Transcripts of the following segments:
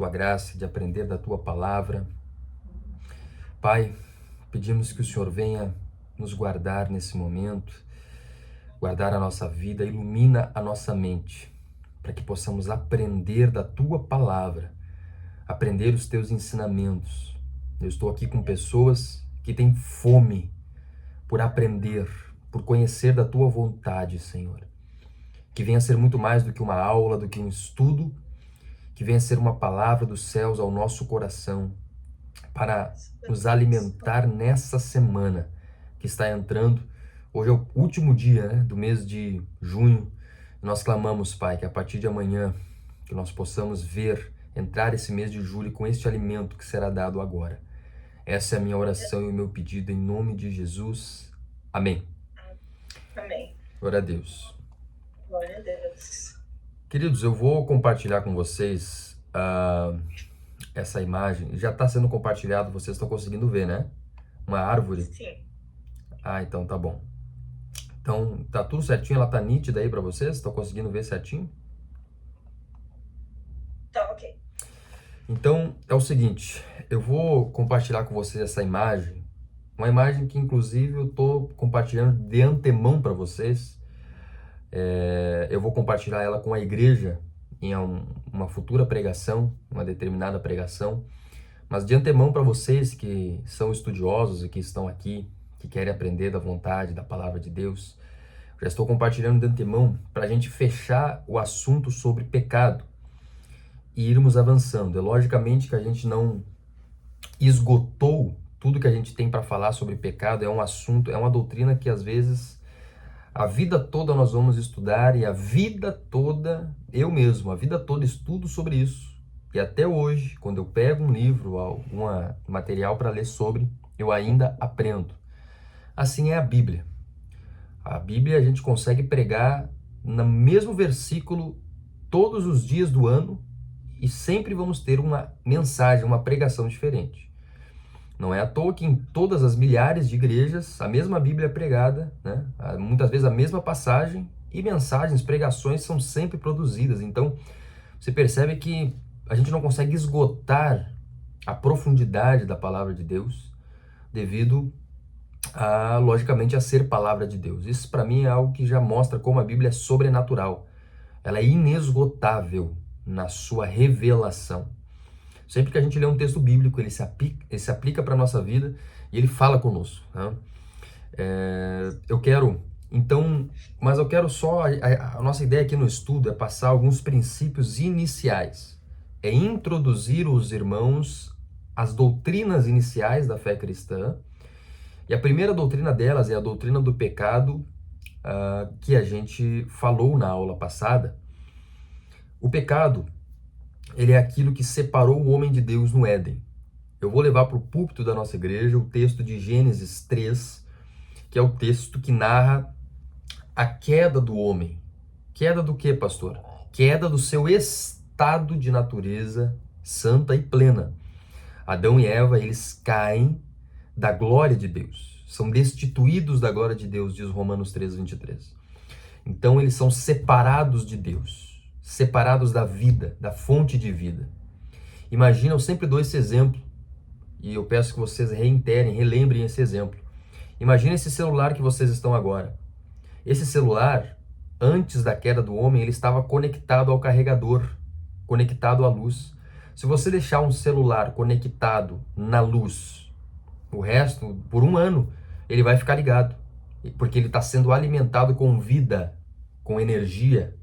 tua graça, de aprender da tua palavra. Pai, pedimos que o Senhor venha nos guardar nesse momento, guardar a nossa vida, ilumina a nossa mente, para que possamos aprender da tua palavra, aprender os teus ensinamentos. Eu estou aqui com pessoas que têm fome por aprender, por conhecer da tua vontade, Senhor. Que venha ser muito mais do que uma aula, do que um estudo, que venha ser uma palavra dos céus ao nosso coração, para nos alimentar nessa semana que está entrando. Hoje é o último dia, do mês de junho. Nós clamamos, Pai, que a partir de amanhã, que nós possamos entrar esse mês de julho com este alimento que será dado agora. Essa é a minha oração e o meu pedido em nome de Jesus. Amém. Amém. Glória a Deus. Glória a Deus. Queridos, eu vou compartilhar com vocês essa imagem. Já está sendo compartilhado, vocês estão conseguindo ver, né? Uma árvore. Sim. Então tá bom. Então tá tudo certinho, ela tá nítida aí para vocês? Estão conseguindo ver certinho? Tá ok. Então é o seguinte, eu vou compartilhar com vocês essa imagem, uma imagem que inclusive eu tô compartilhando de antemão para vocês. Eu vou compartilhar ela com a igreja em uma futura pregação, uma determinada pregação, mas de antemão para vocês que são estudiosos e que estão aqui, que querem aprender da vontade, da palavra de Deus, já estou compartilhando de antemão para a gente fechar o assunto sobre pecado e irmos avançando. É logicamente que a gente não esgotou tudo que a gente tem para falar sobre pecado, é um assunto, é uma doutrina que às vezes a vida toda nós vamos estudar e a vida toda, eu mesmo, a vida toda estudo sobre isso. E até hoje, quando eu pego um livro, algum material para ler sobre, eu ainda aprendo. Assim é a Bíblia. A Bíblia a gente consegue pregar no mesmo versículo todos os dias do ano e sempre vamos ter uma mensagem, uma pregação diferente. Não é à toa que em todas as milhares de igrejas a mesma Bíblia é pregada, né? Muitas vezes a mesma passagem e mensagens, pregações são sempre produzidas. Então você percebe que a gente não consegue esgotar a profundidade da palavra de Deus devido logicamente, a ser palavra de Deus. Isso para mim é algo que já mostra como a Bíblia é sobrenatural. Ela é inesgotável na sua revelação. Sempre que a gente lê um texto bíblico, ele se aplica para a nossa vida e ele fala conosco. Né? Eu quero só, a nossa ideia aqui no estudo é passar alguns princípios iniciais. É introduzir os irmãos às doutrinas iniciais da fé cristã. E a primeira doutrina delas é a doutrina do pecado, que a gente falou na aula passada. O pecado, ele é aquilo que separou o homem de Deus no Éden. Eu vou levar para o púlpito da nossa igreja o texto de Gênesis 3, que é o texto que narra a queda do homem. Queda do quê, pastor? Queda do seu estado de natureza santa e plena. Adão e Eva, eles caem da glória de Deus. São destituídos da glória de Deus, diz Romanos 3:23. Então eles são separados de Deus, separados da vida, da fonte de vida. Imagina, eu sempre dou esse exemplo, e eu peço que vocês relembrem esse exemplo. Imagina esse celular que vocês estão agora. Esse celular, antes da queda do homem, ele estava conectado ao carregador, conectado à luz. Se você deixar um celular conectado na luz, o resto, por um ano, ele vai ficar ligado. Porque ele está sendo alimentado com vida, com energia,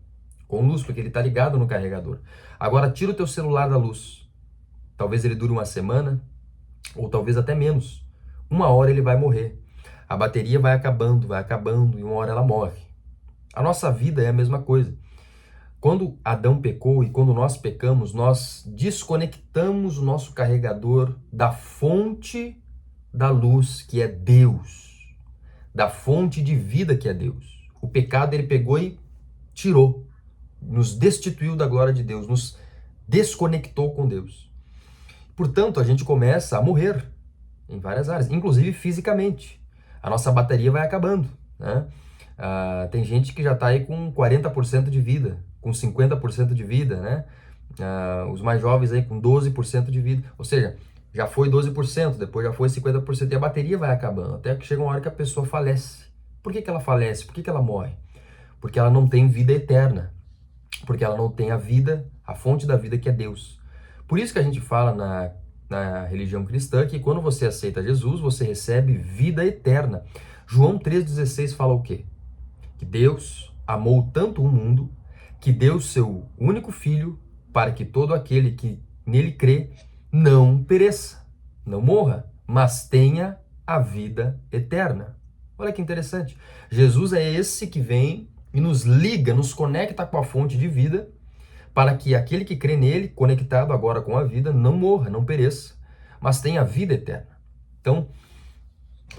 com luz, porque ele está ligado no carregador. Agora, tira o teu celular da luz. Talvez ele dure uma semana, ou talvez até menos. Uma hora ele vai morrer. A bateria vai acabando, e uma hora ela morre. A nossa vida é a mesma coisa. Quando Adão pecou e quando nós pecamos, nós desconectamos o nosso carregador da fonte da luz, que é Deus, da fonte de vida, que é Deus. O pecado, ele pegou e tirou, nos destituiu da glória de Deus, nos desconectou com Deus. Portanto, a gente começa a morrer em várias áreas, inclusive fisicamente. A nossa bateria vai acabando, né? Tem gente que já está aí com 40% de vida, com 50% de vida, né? Os mais jovens aí com 12% de vida. Ou seja, já foi 12%, depois já foi 50% e a bateria vai acabando. Até que chega uma hora que a pessoa falece. Por que ela falece? Por que ela morre? Porque ela não tem vida eterna. Porque ela não tem a vida, a fonte da vida que é Deus. Por isso que a gente fala na religião cristã que quando você aceita Jesus, você recebe vida eterna. João 3,16 fala o quê? Que Deus amou tanto o mundo que deu seu único filho para que todo aquele que nele crê não pereça, não morra, mas tenha a vida eterna. Olha que interessante. Jesus é esse que vem e nos liga, nos conecta com a fonte de vida, para que aquele que crê nele, conectado agora com a vida, não morra, não pereça, mas tenha a vida eterna. Então,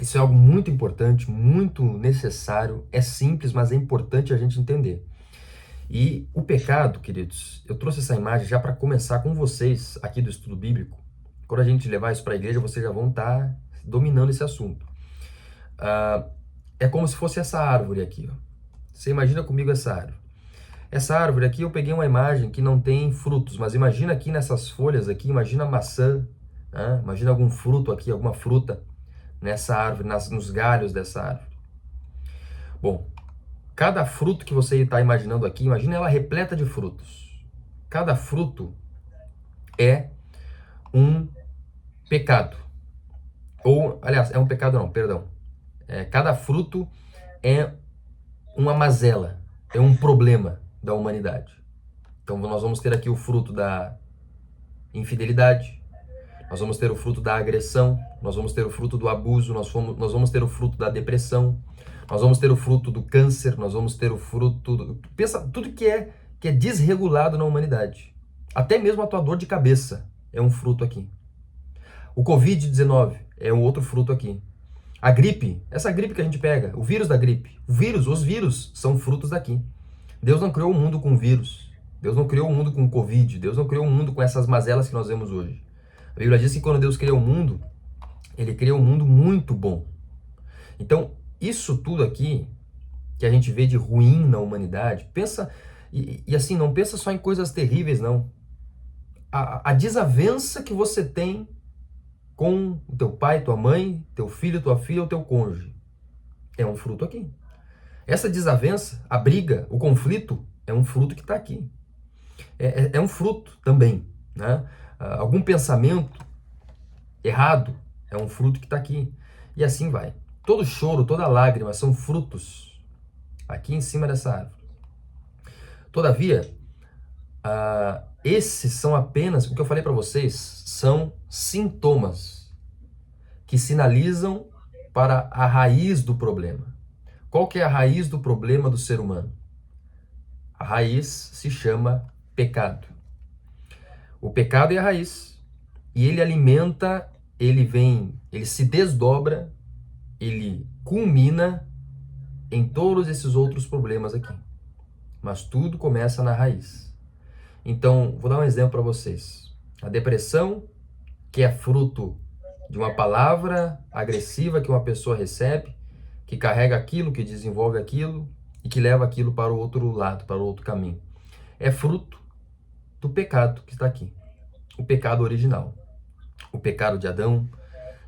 isso é algo muito importante, muito necessário, é simples, mas é importante a gente entender. E o pecado, queridos, eu trouxe essa imagem já para começar com vocês aqui do estudo bíblico. Quando a gente levar isso para a igreja, vocês já vão estar dominando esse assunto. É como se fosse essa árvore aqui, ó. Você imagina comigo essa árvore. Essa árvore aqui, eu peguei uma imagem que não tem frutos, mas imagina aqui nessas folhas aqui, imagina maçã, né? Imagina algum fruto aqui, alguma fruta nessa árvore, nos galhos dessa árvore. Bom, cada fruto que você está imaginando aqui, imagina ela repleta de frutos. Cada fruto é um pecado. Ou, aliás, é um pecado não, perdão. Cada fruto é uma mazela, é um problema da humanidade. Então nós vamos ter aqui o fruto da infidelidade, nós vamos ter o fruto da agressão, nós vamos ter o fruto do abuso, nós vamos ter o fruto da depressão, nós vamos ter o fruto do câncer, nós vamos ter o fruto... Pensa, tudo que é desregulado na humanidade. Até mesmo a tua dor de cabeça é um fruto aqui. O Covid-19 é um outro fruto aqui. A gripe, essa gripe que a gente pega, o vírus da gripe, os vírus são frutos daqui. Deus não criou o mundo com vírus. Deus não criou o mundo com Covid. Deus não criou o mundo com essas mazelas que nós vemos hoje. A Bíblia diz que quando Deus criou o mundo, Ele criou um mundo muito bom. Então, isso tudo aqui que a gente vê de ruim na humanidade, pensa, e assim, não pensa só em coisas terríveis, não. A desavença que você tem com o teu pai, tua mãe, teu filho, tua filha ou teu cônjuge, é um fruto aqui. Essa desavença, a briga, o conflito, é um fruto que está aqui. É um fruto também, né? Algum pensamento errado é um fruto que está aqui. E assim vai. Todo choro, toda lágrima são frutos aqui em cima dessa árvore. Todavia, esses são apenas, o que eu falei para vocês, são sintomas que sinalizam para a raiz do problema. Qual que é a raiz do problema do ser humano? A raiz se chama pecado. O pecado é a raiz. E ele alimenta, ele se desdobra, ele culmina em todos esses outros problemas aqui. Mas tudo começa na raiz. Então, vou dar um exemplo para vocês. A depressão, que é fruto de uma palavra agressiva que uma pessoa recebe, que carrega aquilo, que desenvolve aquilo e que leva aquilo para o outro lado, para o outro caminho. É fruto do pecado que está aqui. O pecado original. O pecado de Adão.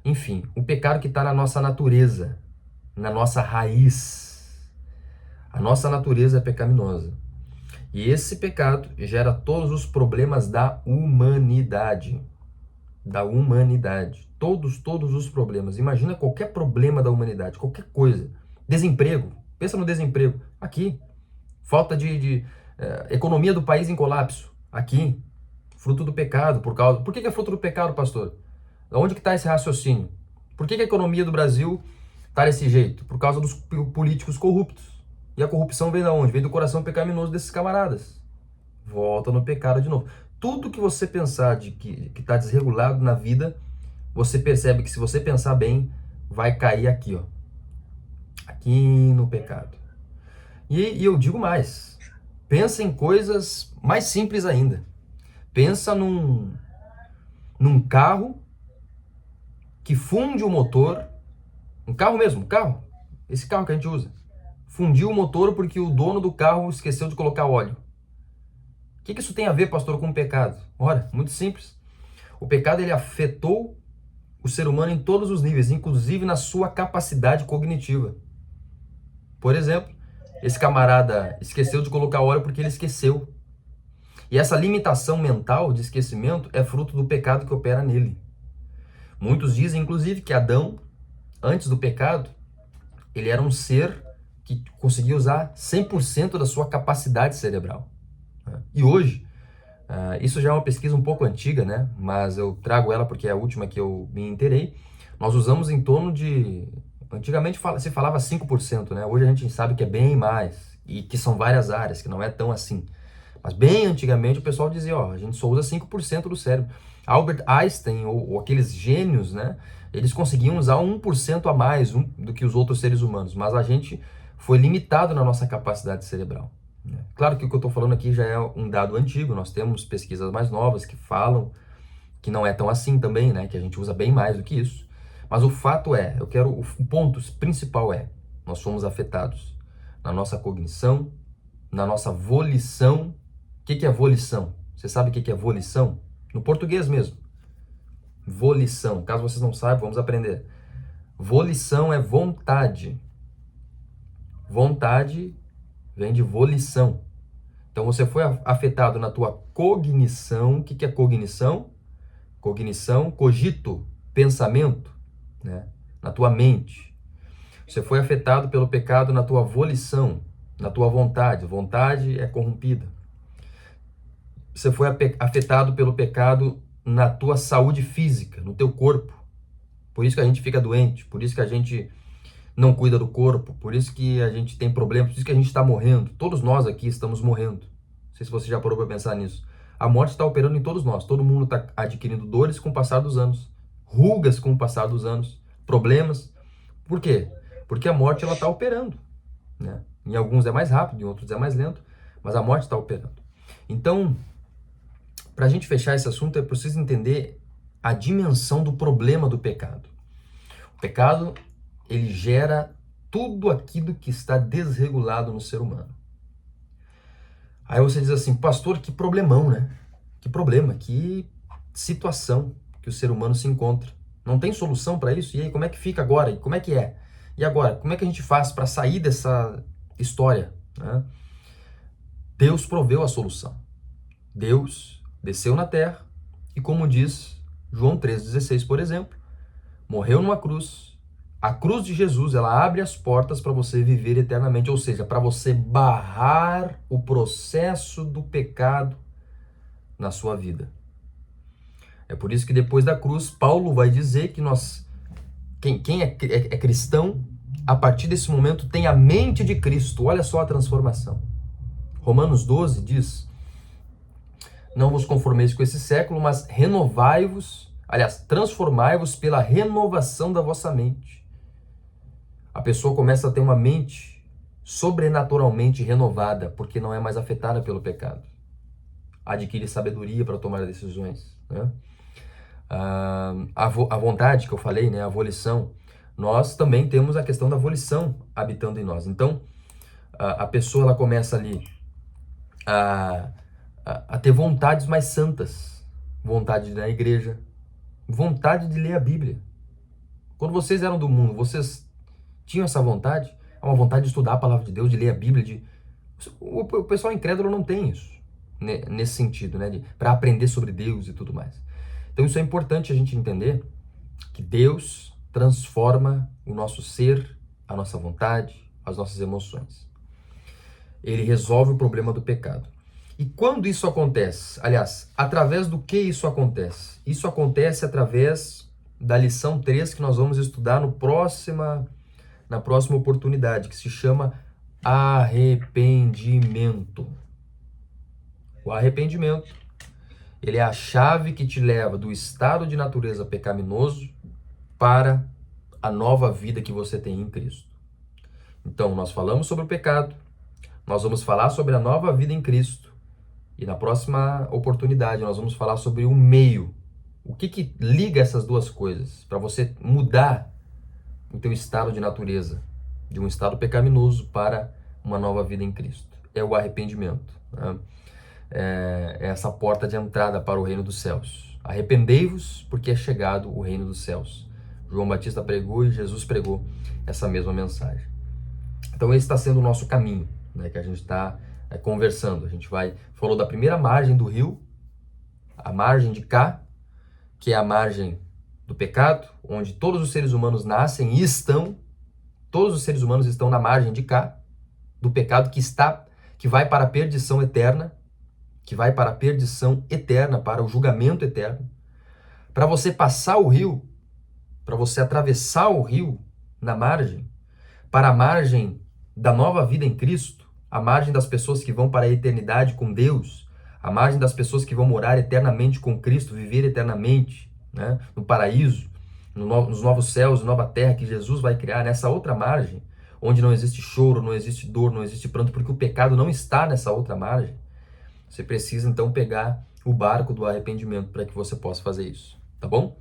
Enfim, o pecado que está na nossa natureza, na nossa raiz. A nossa natureza é pecaminosa. E esse pecado gera todos os problemas da humanidade. Da humanidade. Todos os problemas. Imagina qualquer problema da humanidade, qualquer coisa. Desemprego. Pensa no desemprego. Aqui. Falta de economia do país em colapso. Aqui. Fruto do pecado. Por que é fruto do pecado, pastor? Onde que está esse raciocínio? Por que a economia do Brasil está desse jeito? Por causa dos políticos corruptos. E a corrupção vem de onde? Vem do coração pecaminoso desses camaradas. Volta no pecado de novo. Tudo que você pensar de que está desregulado na vida, você percebe que se você pensar bem, vai cair aqui, ó. Aqui no pecado. E eu digo mais. Pensa em coisas mais simples ainda. Pensa num carro que funde o motor. Um carro mesmo, carro. Esse carro que a gente usa. Fundiu o motor porque o dono do carro esqueceu de colocar óleo. O que isso tem a ver, pastor, com o pecado? Ora, muito simples. O pecado ele afetou o ser humano em todos os níveis, inclusive na sua capacidade cognitiva. Por exemplo, esse camarada esqueceu de colocar óleo porque ele esqueceu. E essa limitação mental de esquecimento é fruto do pecado que opera nele. Muitos dizem, inclusive, que Adão, antes do pecado, ele era um ser que conseguia usar 100% da sua capacidade cerebral. E hoje, isso já é uma pesquisa um pouco antiga, né? Mas eu trago ela porque é a última que eu me inteirei. Nós usamos em torno de... Antigamente se falava 5%, né? Hoje a gente sabe que é bem mais. E que são várias áreas, que não é tão assim. Mas bem antigamente o pessoal dizia, ó, a gente só usa 5% do cérebro. Albert Einstein, ou aqueles gênios, né? Eles conseguiam usar 1% a mais do que os outros seres humanos. Mas a gente foi limitado na nossa capacidade cerebral. Claro que o que eu estou falando aqui já é um dado antigo, nós temos pesquisas mais novas que falam que não é tão assim também, né? Que a gente usa bem mais do que isso. Mas o fato é, o ponto principal é, nós somos afetados na nossa cognição, na nossa volição. O que é volição? Você sabe o que é volição? No português mesmo. Volição. Caso vocês não saibam, vamos aprender. Volição é vontade. Vontade vem de volição. Então você foi afetado na tua cognição. O que é cognição? Cognição, cogito, pensamento, né? Na tua mente. Você foi afetado pelo pecado na tua volição, na tua vontade. Vontade é corrompida. Você foi afetado pelo pecado na tua saúde física, no teu corpo. Por isso que a gente fica doente, por isso que a gente não cuida do corpo, por isso que a gente tem problemas, por isso que a gente está morrendo. Todos nós aqui estamos morrendo. Não sei se você já parou para pensar nisso. A morte está operando em todos nós. Todo mundo está adquirindo dores com o passar dos anos, rugas com o passar dos anos, problemas. Por quê? Porque a morte ela está operando, né? Em alguns é mais rápido, em outros é mais lento, mas a morte está operando. Então, para a gente fechar esse assunto, é preciso entender a dimensão do problema do pecado. O pecado, ele gera tudo aquilo que está desregulado no ser humano. Aí você diz assim, pastor, que problemão, né? Que problema, que situação que o ser humano se encontra. Não tem solução para isso? E aí, como é que fica agora? E como é que é? E agora, como é que a gente faz para sair dessa história, né? Deus proveu a solução. Deus desceu na terra e, como diz João 3,16, por exemplo, morreu numa cruz. A cruz de Jesus, ela abre as portas para você viver eternamente, ou seja, para você barrar o processo do pecado na sua vida. É por isso que depois da cruz, Paulo vai dizer que quem é cristão, a partir desse momento tem a mente de Cristo. Olha só a transformação. Romanos 12 diz, não vos conformeis com esse século, mas renovai-vos, aliás, transformai-vos pela renovação da vossa mente. A pessoa começa a ter uma mente sobrenaturalmente renovada, porque não é mais afetada pelo pecado. Adquire sabedoria para tomar decisões, né? A vontade que eu falei, né? A volição. Nós também temos a questão da volição habitando em nós. Então, a pessoa ela começa ali a ter vontades mais santas. Vontade de ir na igreja. Vontade de ler a Bíblia. Quando vocês eram do mundo, vocês tinham essa vontade? É uma vontade de estudar a palavra de Deus, de ler a Bíblia. O pessoal incrédulo não tem isso, né? Nesse sentido, né? Para aprender sobre Deus e tudo mais. Então isso é importante a gente entender, que Deus transforma o nosso ser, a nossa vontade, as nossas emoções. Ele resolve o problema do pecado. E quando isso acontece? Aliás, através do que isso acontece? Isso acontece através da lição 3 que nós vamos estudar na próxima oportunidade, que se chama arrependimento. O arrependimento, ele é a chave que te leva do estado de natureza pecaminoso para a nova vida que você tem em Cristo. Então, nós falamos sobre o pecado, nós vamos falar sobre a nova vida em Cristo, e na próxima oportunidade nós vamos falar sobre o meio. O que liga essas duas coisas para você mudar o teu estado de natureza, de um estado pecaminoso para uma nova vida em Cristo? É o arrependimento, né? essa porta de entrada para o reino dos céus. Arrependei-vos, porque é chegado o reino dos céus. João Batista pregou e Jesus pregou essa mesma mensagem. Então esse está sendo o nosso caminho, né, que a gente está conversando. A gente falou da primeira margem do rio, a margem de cá, que é a margem do pecado, onde todos os seres humanos nascem e estão. Todos os seres humanos estão na margem de cá, do pecado que vai para a perdição eterna, para o julgamento eterno. Para você passar o rio, para você atravessar o rio na margem, para a margem da nova vida em Cristo, a margem das pessoas que vão para a eternidade com Deus, a margem das pessoas que vão morar eternamente com Cristo, viver eternamente, né, no paraíso, nos novos céus, nova terra que Jesus vai criar, nessa outra margem, onde não existe choro, não existe dor, não existe pranto, porque o pecado não está nessa outra margem. Você precisa então pegar o barco do arrependimento para que você possa fazer isso, tá bom?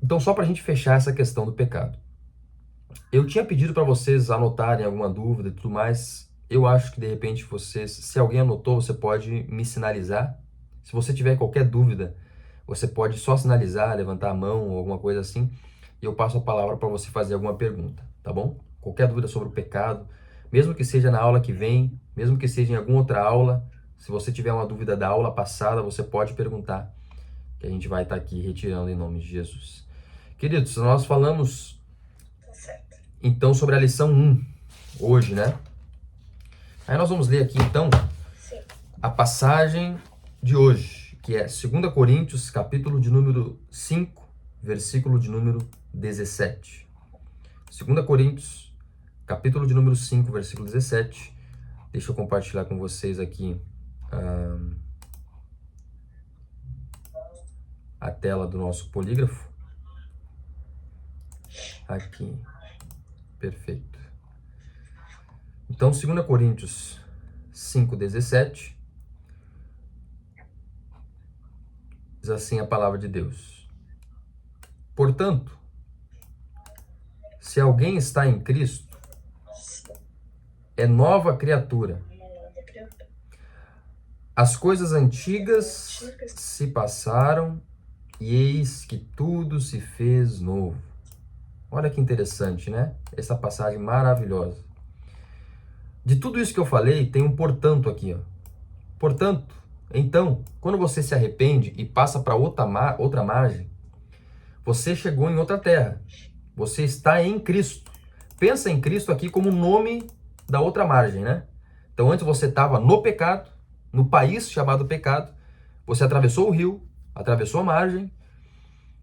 Então, só para a gente fechar essa questão do pecado. Eu tinha pedido para vocês anotarem alguma dúvida e tudo mais. Eu acho que de repente se alguém anotou, você pode me sinalizar. Se você tiver qualquer dúvida, você pode só sinalizar, levantar a mão ou alguma coisa assim, e eu passo a palavra para você fazer alguma pergunta, tá bom? Qualquer dúvida sobre o pecado, mesmo que seja na aula que vem, mesmo que seja em alguma outra aula, se você tiver uma dúvida da aula passada, você pode perguntar, que a gente vai estar aqui retirando em nome de Jesus. Queridos, nós falamos então sobre a lição 1 hoje, né? Aí nós vamos ler aqui então a passagem de hoje, que é 2 Coríntios, capítulo de número 5, versículo de número 17. 2 Coríntios, capítulo de número 5, versículo 17. Deixa eu compartilhar com vocês aqui a tela do nosso polígrafo. Aqui. Perfeito. Então, 2 Coríntios 5, 17. Diz assim a palavra de Deus. Portanto, se alguém está em Cristo, é nova criatura. As coisas antigas se passaram e eis que tudo se fez novo. Olha que interessante, né? Essa passagem maravilhosa. De tudo isso que eu falei, tem um portanto aqui, ó. Portanto, então, quando você se arrepende e passa para outra margem, você chegou em outra terra. Você está em Cristo. Pensa em Cristo aqui como o nome da outra margem, né? Então, antes você estava no pecado, no país chamado pecado. Você atravessou o rio, atravessou a margem.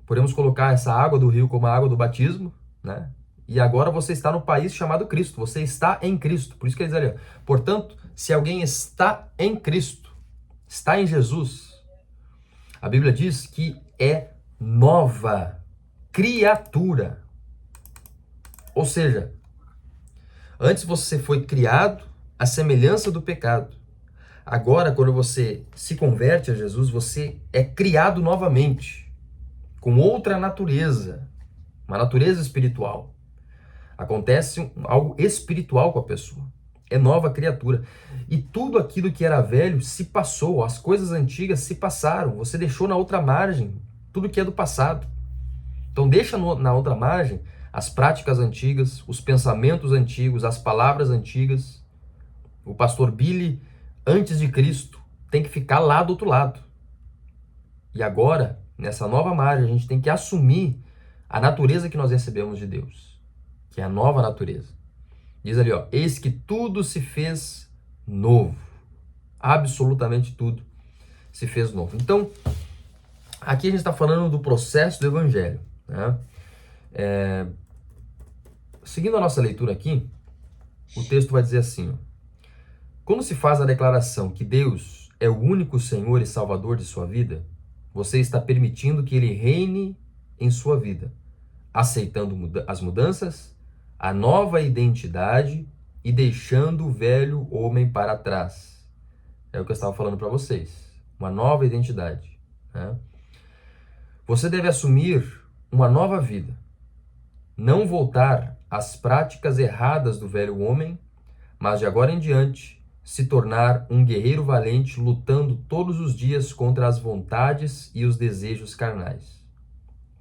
Podemos colocar essa água do rio como a água do batismo, né? E agora você está no país chamado Cristo. Você está em Cristo. Por isso que ele diz ali, ó, portanto, se alguém está em Cristo, está em Jesus, a Bíblia diz que é nova criatura. Ou seja, antes você foi criado à semelhança do pecado. Agora, quando você se converte a Jesus, você é criado novamente, com outra natureza, uma natureza espiritual. Acontece algo espiritual com a pessoa. É nova criatura. E tudo aquilo que era velho se passou, as coisas antigas se passaram. Você deixou na outra margem tudo que é do passado. Então deixa na outra margem as práticas antigas, os pensamentos antigos, as palavras antigas. O pastor Billy, antes de Cristo, tem que ficar lá do outro lado. E agora, nessa nova margem, a gente tem que assumir a natureza que nós recebemos de Deus, que é a nova natureza. Diz ali, ó, eis que tudo se fez novo. Absolutamente tudo se fez novo. Então, aqui a gente está falando do processo do Evangelho, né? Seguindo a nossa leitura aqui, o texto vai dizer assim, ó, quando se faz a declaração que Deus é o único Senhor e Salvador de sua vida, você está permitindo que Ele reine em sua vida, aceitando as mudanças, a nova identidade e deixando o velho homem para trás. É o que eu estava falando para vocês. Uma nova identidade, né? Você deve assumir uma nova vida. Não voltar às práticas erradas do velho homem, mas de agora em diante se tornar um guerreiro valente, lutando todos os dias contra as vontades e os desejos carnais.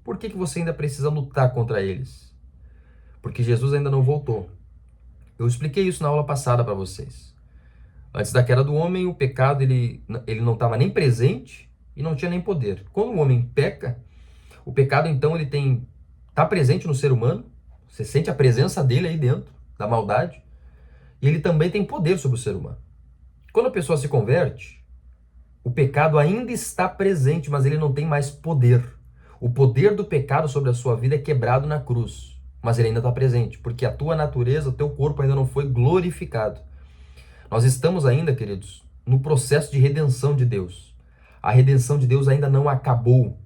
Por que você ainda precisa lutar contra eles? Porque Jesus ainda não voltou. Eu expliquei isso na aula passada para vocês. Antes da queda do homem, o pecado ele não estava nem presente e não tinha nem poder. Quando o homem peca, o pecado então ele está presente no ser humano. Você sente a presença dele aí dentro, da maldade. E ele também tem poder sobre o ser humano. Quando a pessoa se converte, o pecado ainda está presente, mas ele não tem mais poder. O poder do pecado sobre a sua vida é quebrado na cruz, mas ele ainda está presente, porque a tua natureza, o teu corpo ainda não foi glorificado. Nós estamos ainda, queridos, no processo de redenção de Deus. A redenção de Deus ainda não acabou,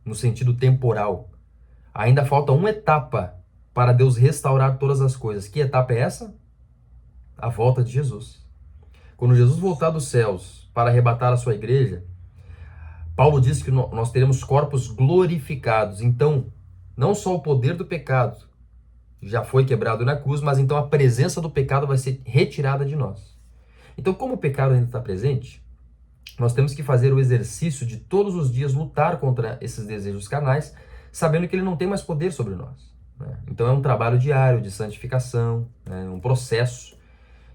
no sentido temporal. Ainda falta uma etapa para Deus restaurar todas as coisas. Que etapa é essa? A volta de Jesus. Quando Jesus voltar dos céus para arrebatar a sua igreja, Paulo diz que nós teremos corpos glorificados. Então, não só o poder do pecado já foi quebrado na cruz, mas então a presença do pecado vai ser retirada de nós. Então, como o pecado ainda está presente, nós temos que fazer o exercício de todos os dias lutar contra esses desejos carnais, sabendo que ele não tem mais poder sobre nós. Então é um trabalho diário de santificação, um processo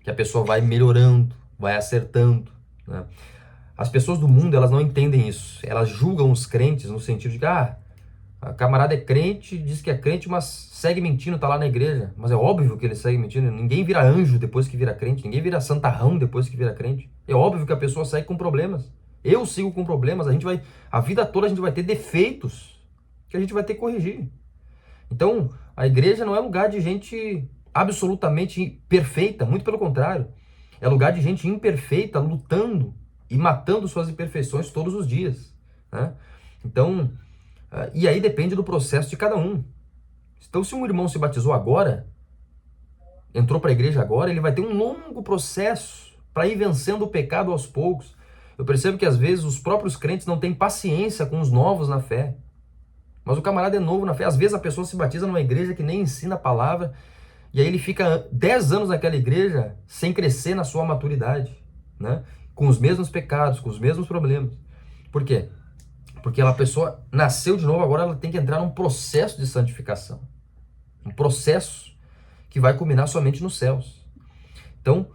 que a pessoa vai melhorando, vai acertando. As pessoas do mundo, elas não entendem isso. Elas julgam os crentes no sentido de que, a camarada é crente, diz que é crente, mas segue mentindo, tá lá na igreja. Mas é óbvio que ele segue mentindo. Ninguém vira anjo depois que vira crente. Ninguém vira santarrão depois que vira crente. É óbvio que a pessoa segue com problemas. Eu sigo com problemas. A vida toda a gente vai ter defeitos que a gente vai ter que corrigir. Então, a igreja não é lugar de gente absolutamente perfeita. Muito pelo contrário. É lugar de gente imperfeita, lutando e matando suas imperfeições todos os dias. Então... E aí depende do processo de cada um. Então, se um irmão se batizou agora, entrou para a igreja agora, ele vai ter um longo processo para ir vencendo o pecado aos poucos. Eu percebo que às vezes os próprios crentes não têm paciência com os novos na fé. Mas o camarada é novo na fé. Às vezes a pessoa se batiza numa igreja que nem ensina a palavra, e aí ele fica 10 anos naquela igreja sem crescer na sua maturidade, com os mesmos pecados, com os mesmos problemas. Por quê? Porque a pessoa nasceu de novo, agora ela tem que entrar num processo de santificação. Um processo que vai culminar somente nos céus. Então,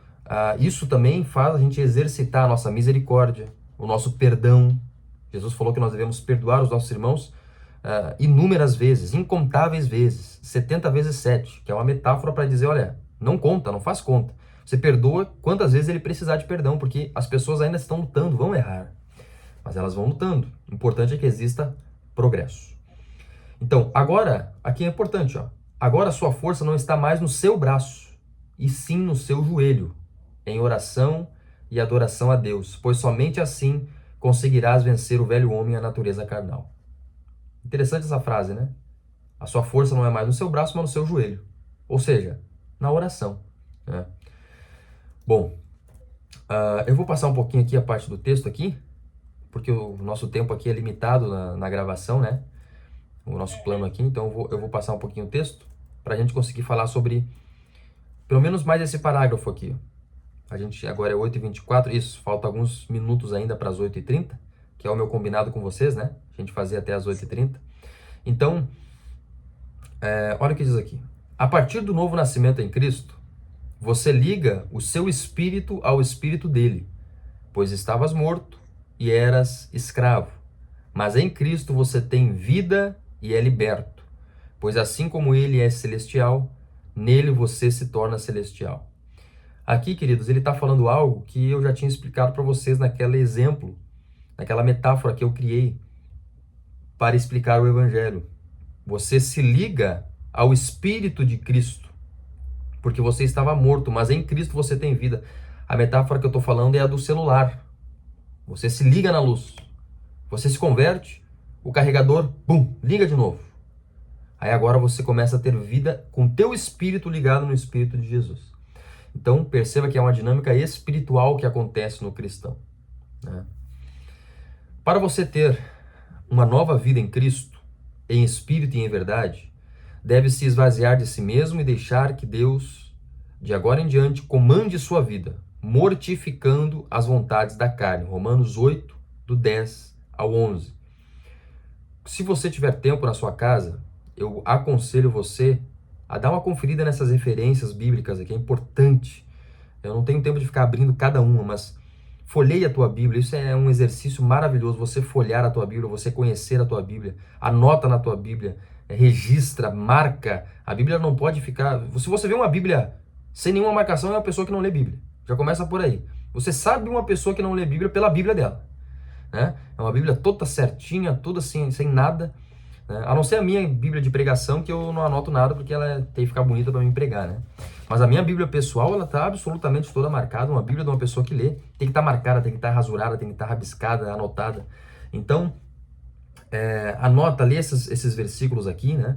isso também faz a gente exercitar a nossa misericórdia, o nosso perdão. Jesus falou que nós devemos perdoar os nossos irmãos inúmeras vezes, incontáveis vezes, 70 vezes 7, que é uma metáfora para dizer, olha, não conta, não faz conta. Você perdoa quantas vezes ele precisar de perdão, porque as pessoas ainda estão lutando, vão errar. Mas elas vão lutando. O importante é que exista progresso. Então, agora, aqui é importante, agora a sua força não está mais no seu braço, e sim no seu joelho, em oração e adoração a Deus, pois somente assim conseguirás vencer o velho homem e a natureza carnal. Interessante essa frase, né? A sua força não é mais no seu braço, mas no seu joelho. Ou seja, na oração. Bom, eu vou passar um pouquinho aqui a parte do texto aqui, porque o nosso tempo aqui é limitado na gravação, o nosso plano aqui, então eu vou passar um pouquinho o texto para a gente conseguir falar sobre, pelo menos mais esse parágrafo aqui. A gente agora é 8h24, isso, falta alguns minutos ainda para as 8h30, que é o meu combinado com vocês, A gente fazia até as 8h30. Então, olha o que diz aqui. A partir do novo nascimento em Cristo, você liga o seu espírito ao espírito dele, pois estavas morto e eras escravo. Mas em Cristo você tem vida e é liberto. Pois assim como ele é celestial, nele você se torna celestial. Aqui, queridos, ele está falando algo que eu já tinha explicado para vocês naquele exemplo, naquela metáfora que eu criei para explicar o Evangelho. Você se liga ao Espírito de Cristo, porque você estava morto, mas em Cristo você tem vida. A metáfora que eu estou falando é a do celular. Você se liga na luz, você se converte, o carregador, bum, liga de novo. Aí agora você começa a ter vida com o teu espírito ligado no Espírito de Jesus. Então perceba que é uma dinâmica espiritual que acontece no cristão. Para você ter uma nova vida em Cristo, em espírito e em verdade, deve se esvaziar de si mesmo e deixar que Deus, de agora em diante, comande sua vida, mortificando as vontades da carne. Romanos 8, do 10 ao 11. Se você tiver tempo na sua casa, eu aconselho você a dar uma conferida nessas referências bíblicas aqui, é importante. Eu não tenho tempo de ficar abrindo cada uma, mas folheie a tua Bíblia, isso é um exercício maravilhoso, você folhear a tua Bíblia, você conhecer a tua Bíblia, anota na tua Bíblia, registra, marca. A Bíblia não pode ficar... Se você vê uma Bíblia sem nenhuma marcação, é uma pessoa que não lê Bíblia. Já começa por aí. Você sabe uma pessoa que não lê Bíblia pela Bíblia dela, né? É uma Bíblia toda certinha, toda assim, sem nada, né? A não ser a minha Bíblia de pregação, que eu não anoto nada porque ela tem que ficar bonita para mim pregar, né? Mas a minha Bíblia pessoal, ela tá absolutamente toda marcada. Uma Bíblia de uma pessoa que lê tem que estar marcada, tem que estar rasurada, tem que estar rabiscada, anotada. Então, anota, lê esses versículos aqui, né?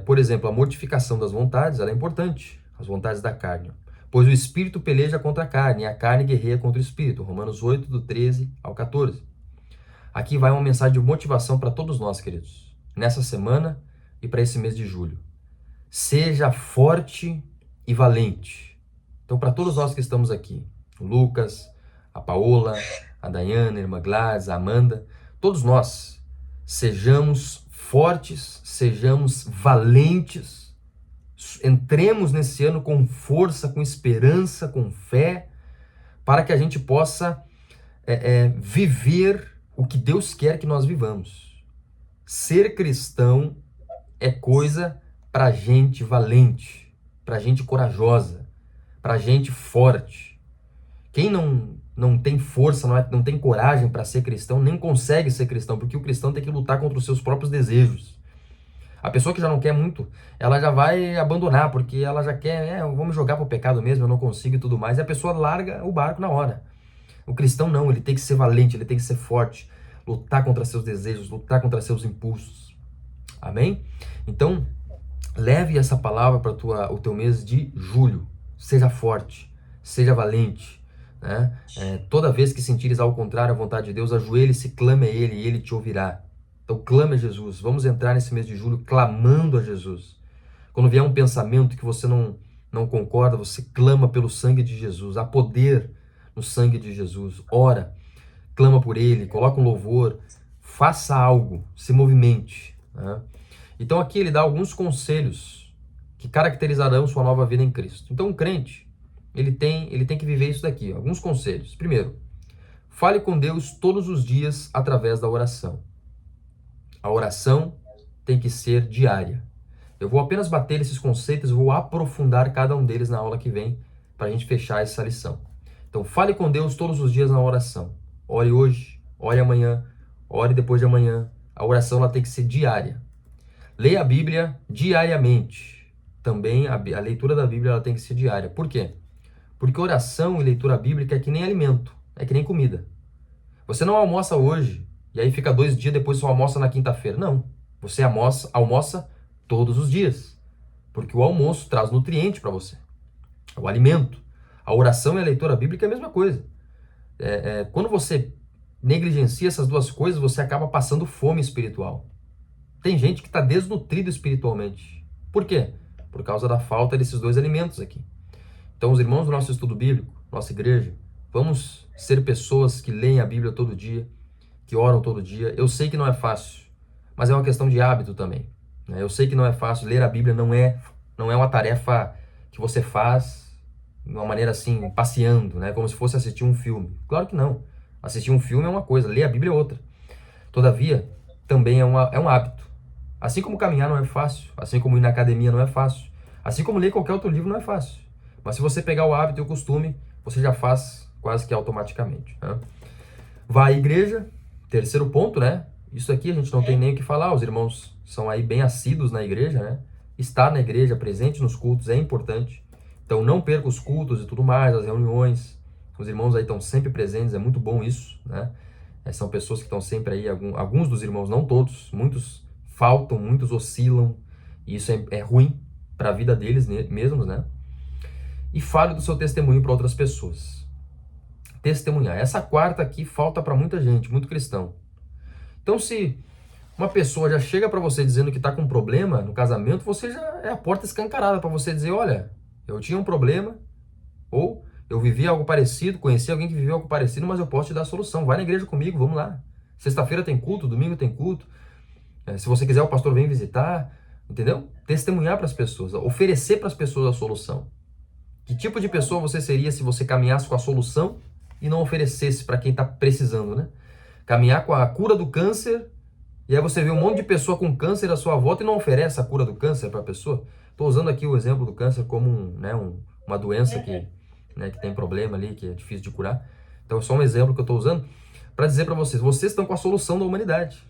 Por exemplo, a mortificação das vontades, ela é importante, as vontades da carne. Pois o espírito peleja contra a carne, e a carne guerreia contra o espírito. Romanos 8, do 13 ao 14. Aqui vai uma mensagem de motivação para todos nós, queridos, nessa semana e para esse mês de julho. Seja forte e valente. Então, para todos nós que estamos aqui, o Lucas, a Paola, a Daiane, a irmã Gladys, a Amanda, todos nós, sejamos fortes, sejamos valentes, entremos nesse ano com força, com esperança, com fé, para que a gente possa viver o que Deus quer que nós vivamos. Ser cristão é coisa para gente valente, para gente corajosa, para gente forte. Quem não tem força, não tem coragem para ser cristão, nem consegue ser cristão, porque o cristão tem que lutar contra os seus próprios desejos. A pessoa que já não quer muito, ela já vai abandonar, porque ela já quer, vamos jogar pro pecado mesmo, eu não consigo e tudo mais, e a pessoa larga o barco na hora. O cristão não, ele tem que ser valente, ele tem que ser forte, lutar contra seus desejos, lutar contra seus impulsos. Amém? Então, leve essa palavra para o teu mês de julho. Seja forte, seja valente, né? Toda vez que sentires ao contrário a vontade de Deus, ajoelhe-se, clame a Ele e Ele te ouvirá. Então clame a Jesus. Vamos entrar nesse mês de julho clamando a Jesus. Quando vier um pensamento que você não concorda, você clama pelo sangue de Jesus. Há poder no sangue de Jesus. Ora, clama por Ele, coloca um louvor, faça algo, se movimente, né? Então aqui ele dá alguns conselhos que caracterizarão sua nova vida em Cristo. Então o crente, ele tem que viver isso daqui, alguns conselhos. Primeiro, fale com Deus todos os dias através da oração. A oração tem que ser diária. Eu vou apenas bater esses conceitos, vou aprofundar cada um deles na aula que vem, para a gente fechar essa lição. Então, fale com Deus todos os dias na oração. Ore hoje, ore amanhã, ore depois de amanhã. A oração ela tem que ser diária. Leia a Bíblia diariamente. Também a leitura da Bíblia ela tem que ser diária. Por quê? Porque oração e leitura bíblica é que nem alimento, é que nem comida. Você não almoça hoje, e aí fica 2 dias, depois só almoça na quinta-feira. Não. Você almoça todos os dias. Porque o almoço traz nutriente para você. O alimento. A oração e a leitura bíblica é a mesma coisa. Quando você negligencia essas duas coisas, você acaba passando fome espiritual. Tem gente que está desnutrido espiritualmente. Por quê? Por causa da falta desses 2 alimentos aqui. Então, os irmãos do nosso estudo bíblico, nossa igreja, vamos ser pessoas que leem a Bíblia todo dia, que oram todo dia. Eu sei que não é fácil, mas é uma questão de hábito também, né? Eu sei que não é fácil. Ler a Bíblia não é uma tarefa que você faz de uma maneira assim, passeando, né? Como se fosse assistir um filme. Claro que não. Assistir um filme é uma coisa, ler a Bíblia é outra. Todavia, também é um hábito. Assim como caminhar não é fácil, assim como ir na academia não é fácil, assim como ler qualquer outro livro não é fácil. Mas se você pegar o hábito e o costume, você já faz quase que automaticamente, né? Vá à igreja, terceiro ponto, né? Isso aqui a gente não tem nem o que falar, os irmãos são aí bem assíduos na igreja, né? Estar na igreja, presente nos cultos é importante. Então não perca os cultos e tudo mais, as reuniões. Os irmãos aí estão sempre presentes, é muito bom isso, né? São pessoas que estão sempre aí, alguns dos irmãos, não todos, muitos faltam, muitos oscilam, e isso é ruim para a vida deles mesmos, né? E fale do seu testemunho para outras pessoas. Testemunhar. Essa quarta aqui falta para muita gente, muito cristão. Então, se uma pessoa já chega para você dizendo que está com um problema no casamento, você já é a porta escancarada para você dizer, olha, eu tinha um problema, ou eu vivi algo parecido, conheci alguém que viveu algo parecido, mas eu posso te dar a solução. Vai na igreja comigo, vamos lá. Sexta-feira tem culto, domingo tem culto. Se você quiser, o pastor vem visitar, entendeu? Testemunhar para as pessoas, oferecer para as pessoas a solução. Que tipo de pessoa você seria se você caminhasse com a solução e não oferecesse para quem está precisando, né? Caminhar com a cura do câncer, e aí você vê um monte de pessoa com câncer à sua volta e não oferece a cura do câncer para a pessoa. Estou usando aqui o exemplo do câncer como uma doença que tem problema ali, que é difícil de curar. Então é só um exemplo que eu estou usando para dizer para vocês, vocês estão com a solução da humanidade.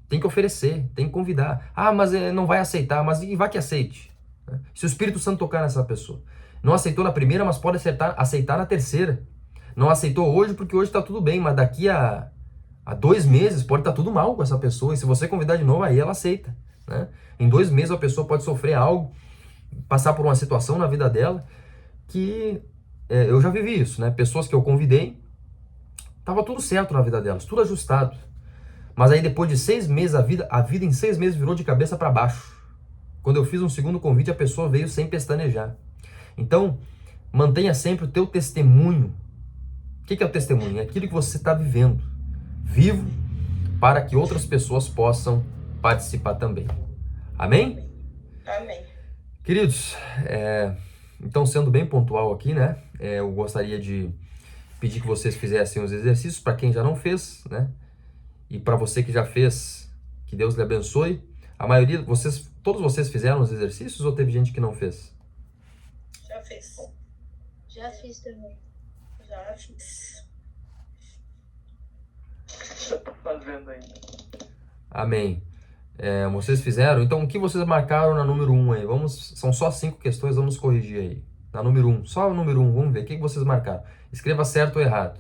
Tem que oferecer, tem que convidar. Ah, mas não vai aceitar, mas vai que aceite. Se o Espírito Santo tocar nessa pessoa. Não aceitou na primeira, mas pode aceitar na terceira. Não aceitou hoje porque hoje está tudo bem, mas daqui a 2 meses pode estar tudo mal com essa pessoa. E se você convidar de novo, aí ela aceita. Né? Em 2 meses a pessoa pode sofrer algo, passar por uma situação na vida dela que eu já vivi isso. Né? Pessoas que eu convidei, estava tudo certo na vida delas, tudo ajustado. Mas aí depois de 6 meses, a vida em 6 meses virou de cabeça para baixo. Quando eu fiz um segundo convite, a pessoa veio sem pestanejar. Então, mantenha sempre o teu testemunho. O que é o testemunho? É aquilo que você está vivendo. Vivo para que outras pessoas possam participar também. Amém? Amém. Queridos, então sendo bem pontual aqui, né? Eu gostaria de pedir que vocês fizessem os exercícios para quem já não fez, né? E para você que já fez, que Deus lhe abençoe. A maioria, todos vocês fizeram os exercícios ou teve gente que não fez? Já fiz. Já fiz também. Já fiz. Eu tô fazendo ainda. Amém. Vocês fizeram? Então, o que vocês marcaram na número 1 aí? São só 5 questões, vamos corrigir aí. Na número 1, só o número 1, vamos ver. O que vocês marcaram? Escreva certo ou errado.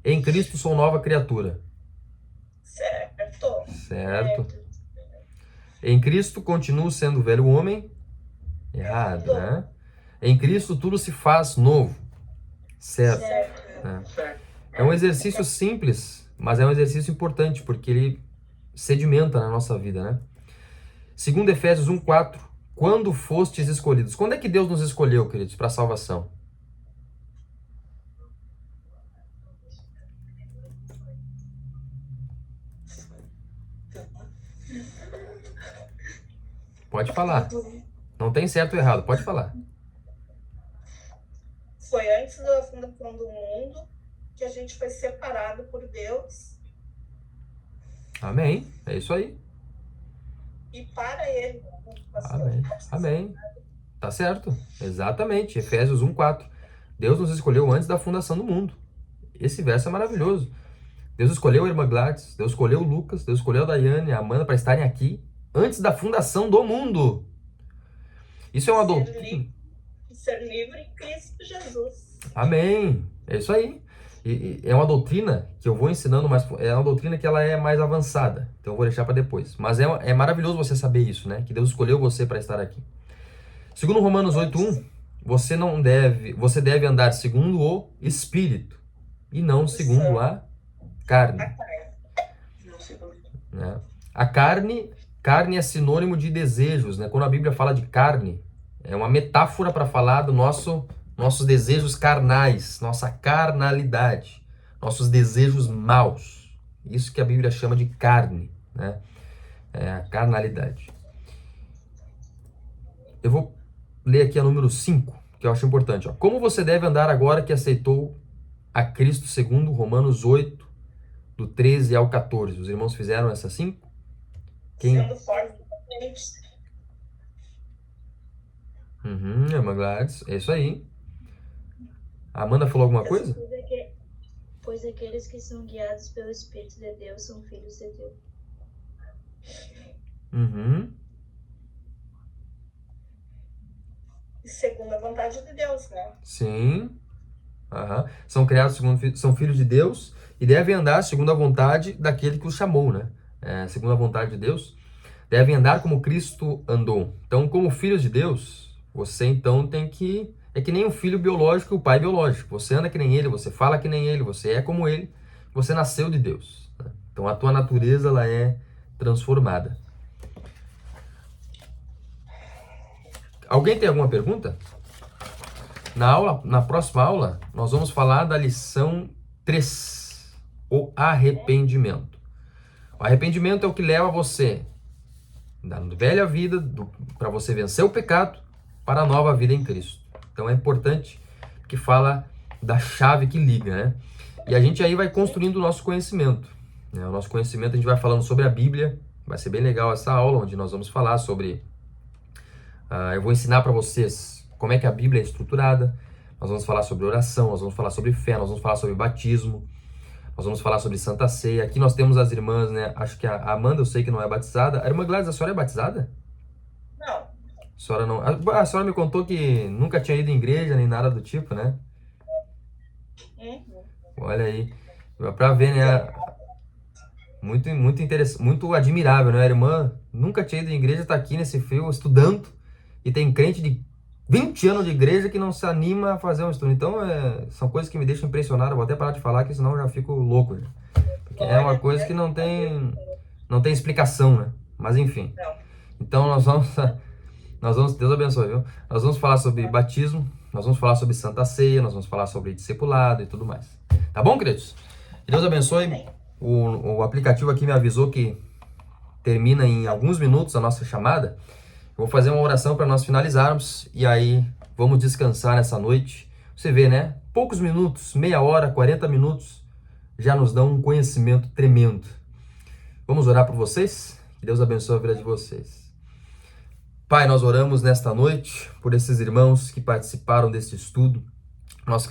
Em Cristo sou nova criatura. Certo. Em Cristo continuo sendo velho homem. Errado, né? Em Cristo tudo se faz novo. Certo. Certo. É um exercício simples, mas é um exercício importante, porque ele sedimenta na nossa vida, né? Segundo Efésios 1:4, quando fostes escolhidos. Quando é que Deus nos escolheu, queridos, para a salvação? Pode falar. Não tem certo ou errado, pode falar. Foi antes da fundação do mundo que a gente foi separado por Deus Amém. É isso aí. e para Ele. Amém. Amém. Tá certo. Exatamente. Efésios 1:4. Deus nos escolheu antes da fundação do mundo. Esse verso é maravilhoso. Deus escolheu a irmã Gladys, Deus escolheu o Lucas, Deus escolheu a Daiane e a Amanda para estarem aqui antes da fundação do mundo. Isso é uma doutrina. Ser livre em Cristo Jesus. Amém. É isso aí. E é uma doutrina que eu vou ensinando, mas é uma doutrina que ela é mais avançada. Então eu vou deixar para depois. Mas é maravilhoso você saber isso, né? Que Deus escolheu você para estar aqui. Segundo Romanos 8:1, você deve andar segundo o Espírito e não segundo a carne. Né? A carne é sinônimo de desejos, né? Quando a Bíblia fala de carne, é uma metáfora para falar do nossos desejos carnais, nossa carnalidade, nossos desejos maus. Isso que a Bíblia chama de carne, né? É a carnalidade. Eu vou ler aqui a número 5, que eu acho importante. Ó. Como você deve andar agora que aceitou a Cristo, segundo Romanos 8, do 13 ao 14. Os irmãos fizeram essa 5? Sendo forte. Irmã Gladys, é isso aí. A Amanda falou alguma coisa? Pois aqueles que são guiados pelo Espírito de Deus são filhos de Deus. Segundo a vontade de Deus, né? Sim. São criados são filhos de Deus e devem andar segundo a vontade daquele que os chamou, né? Segundo a vontade de Deus, devem andar como Cristo andou. Então, como filhos de Deus, você então tem que... É que nem um filho biológico e o pai biológico. Você anda que nem ele, você fala que nem ele, você é como ele, você nasceu de Deus. Né? Então, a tua natureza ela é transformada. Alguém tem alguma pergunta? Na próxima aula, nós vamos falar da lição 3, o arrependimento. O arrependimento é o que leva você da velha vida, para você vencer o pecado, para a nova vida em Cristo. Então é importante que fala da chave que liga, né? E a gente aí vai construindo o nosso conhecimento. Né? O nosso conhecimento, a gente vai falando sobre a Bíblia. Vai ser bem legal essa aula, onde nós vamos falar sobre... eu vou ensinar para vocês como é que a Bíblia é estruturada. Nós vamos falar sobre oração, nós vamos falar sobre fé, nós vamos falar sobre batismo. Nós vamos falar sobre Santa Ceia. Aqui nós temos as irmãs, né? Acho que a Amanda, eu sei que não é batizada. A irmã Gladys, a senhora é batizada? Não. A senhora não... A senhora me contou que nunca tinha ido em igreja, nem nada do tipo, né? Olha aí. Pra ver, né? Muito interessante, muito admirável, né? A irmã nunca tinha ido em igreja, tá aqui nesse frio, estudando. E tem crente de 20 anos de igreja que não se anima a fazer um estudo. Então, são coisas que me deixam impressionado. Eu vou até parar de falar, que senão eu já fico louco. Né? Porque é uma coisa que não tem explicação, né? Mas, enfim. Então, nós vamos, Deus abençoe, viu? Nós vamos falar sobre batismo, nós vamos falar sobre Santa Ceia, nós vamos falar sobre discipulado e tudo mais. Tá bom, queridos? Que Deus abençoe. O aplicativo aqui me avisou que termina em alguns minutos a nossa chamada. Eu vou fazer uma oração para nós finalizarmos e aí vamos descansar nessa noite. Você vê, né? Poucos minutos, meia hora, 40 minutos, já nos dão um conhecimento tremendo. Vamos orar por vocês? Que Deus abençoe a vida de vocês. Pai, nós oramos nesta noite por esses irmãos que participaram deste estudo. Nós